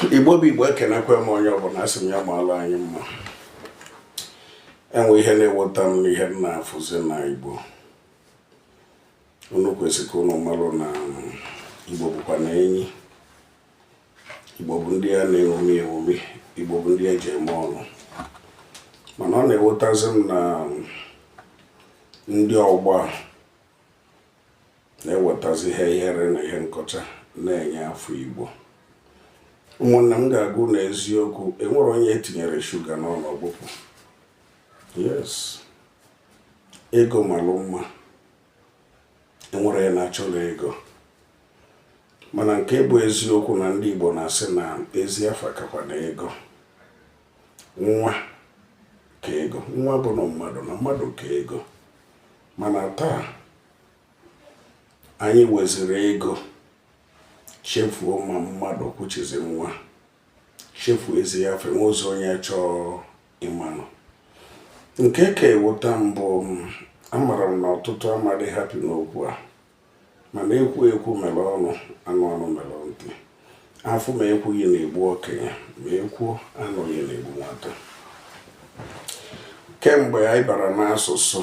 Igbo bụ Igbo ekenekwe m onye ọbụla asị m ya maala anyị mma. Enwe ihe na-eweta m n'ihe m na-afụzi na Igbo. Unu kwesịrị ka unu marụ na Igbo bụkwa na enyi. Igbo bụ ndị a na-eṅomi eṅomi. Igbo bụ ndị eji eme ọnụ. Mana ọ na-ewetazi m na ndị ọgba na-ewetazi ihe ihere na ihe nkọcha na-enye afọ Igbo. Ụmụnne m ga-agụ n'eziokwu, enwere onye etinyere shuga n'ọnụ ọgbụpụ. Yes. Ego malụ mma. Enwere ya na-achọrọ ego. Mana nke bụ eziokwu na ndị Igbo na-asị na ezi afa kakwa na ego. Nwa ka ego. Nwa bụ na mmadụ ka ego. Mana taa anyị weziri ego chefuo ma mmadụ kwuchizi nwa, chefuo ezi ya fe ụzọ onye chọọ ịmanụ. Nke ka ewuta mbụ, amara m na ọtụtụ amadị hapi n'okwu a, mana ekwu mere ọnụ, anụ mere ntị. Afụ ma ekwughị na-egbu okenye, ma ekwuo anụghị na-egbu nwata. Kemgbe anyị bara n'asụsụ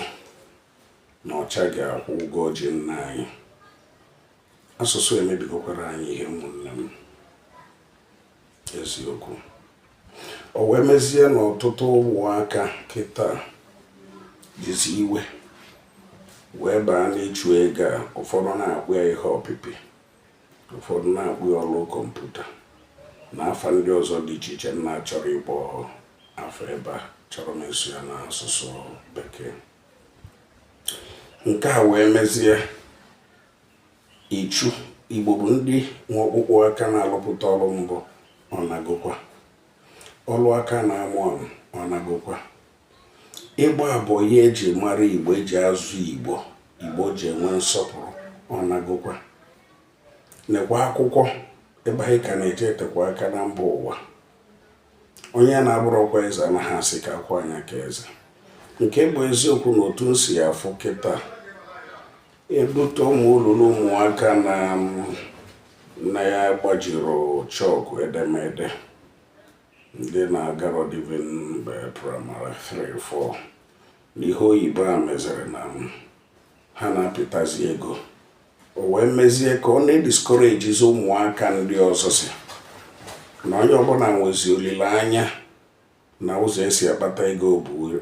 na ọcha ga-akwụ ụgwọ ji nna anyị, asụsụ emebigokwara anyị ihe, ụmụnne m. Eziokwu. O wee mezie n'ọtụtụ ụmụaka kịta jizi iwe wee baa n'ịchụ ego a. Ụfọdụ na-akpụ ya ihe ọpịpị, ụfọdụ na-akpụ ya ọrụ kọmputa na afa ndị ọzọ dị iche iche. Nna chọrọ ịkpọ afọ ebe a, chọrọ m eso ya n'asụsụ bekee. Nke a wee mezie ichu. Igbo bụ ndị nwe ọkpụkpụ aka na-alụpụta ọrụ mbụ, ọ nagokwa. Ọrụ aka na-amụ amụ, ọ nagokwa. Ịgba bụ ihe eji mara Igbo, eji azụ Igbo, Igbo ji enwe nsọpụrụ, ọ nagokwa. Nekwa akwụkwọ ebe anyị ka na-eje etekwa aka na mba ụwa. Onye na-abụrụkwa eze anaghị asị ka akwa anya ka eze. Nke bụ eziokwu na otu nsi ya afụ kịta, ebute ụmụ olulu ụmụaka na ya gbajiri chọkụ edemede, ndị na-agaro divin praịmarị 3-4 n'ihe oyibo a meziri na ha na-apịtazi ego. O wee mezie ka ọ na-ediskorejizi ụmụaka ndị ọzọ si na onye ọbụla nwezi olileanya na ụzọ esi akpata ego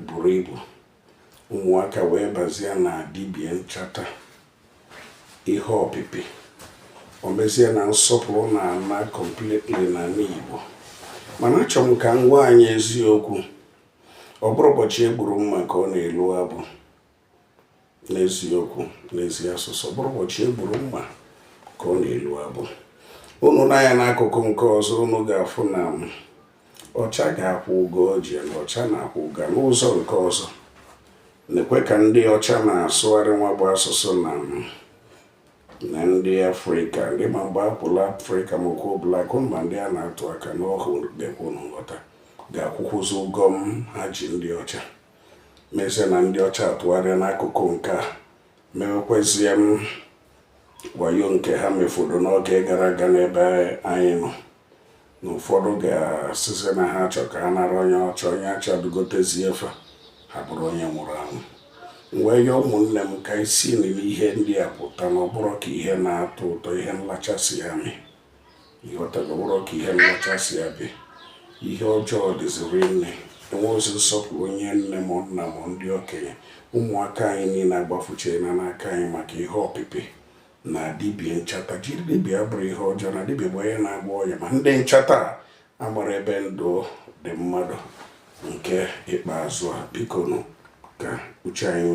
buru ibu. Ụmụaka wee bazie na dibịa nchata, ihe ọpịpị. O mezie na nsọpụrụ na ana completely na Igbo. Mana achọrọ m ka m gwa anyị eziokwu. Ọ bụrụ ụbọchị egburu mma ka ọ na-elu abụ. N'eziokwu, n'ezi asụsụ, ọ bụrụ ụbọchị egburu mma ka ọ na-elu abụ. Unu na-anya n'akụkụ nke ọzọ, unu ga-afụ na ọcha ga-akwụ ụgwọ ji, na ọcha na-akwụ ụgwọ n'ụzọ nke ọzọ. Nekwe ka ndị ọcha na-asụgharị nwa bụ asụsụ na ndị Afrịka, ndị ma mgbe akwụla Afrịka ma okwu blak, ma ndị a na-atụ aka n'ọhụ gekwu nghọta ga-akwụkwụzi ụgwọ ha ji ndị ọcha. Mezie na ndị ọcha atụgharịa n'akụkụ nke a, mewekwezie wayo nke ha mefuru n'oge gara aga n'ebe anyị nọ. Na ụfọdụ ga-asịzi na ha chọ ka ha nara onye ọcha, onye achadugotezie efe, ha bụrụ onye nwụrụ anwụ. Wee ya ụmụnne m ka isi n'ihe ndị a pụta na ọ bụrụ ka ihe na-atọ ụtọ, ihe nlachasị ya mee. Ịghọtago, bụrụ ka ihe nlachasị ya bịa. Ihe ọjọọ dịziri nne. Enwe ozi nsọpụrụ onye nne m, nna m, ndị okenye. Ụmụaka anyị niile agbafuchena n'aka anyị maka ihe ọpịpị na dibịa nchata. Jiri dibịa bụrụ ihe ọjọọ, na dibịa bụ onye na-agba ọya. Ma ndị nchata amara ebe ndụ dị mmadụ nke ikpeazụ a. Biko nụ ka uche anyị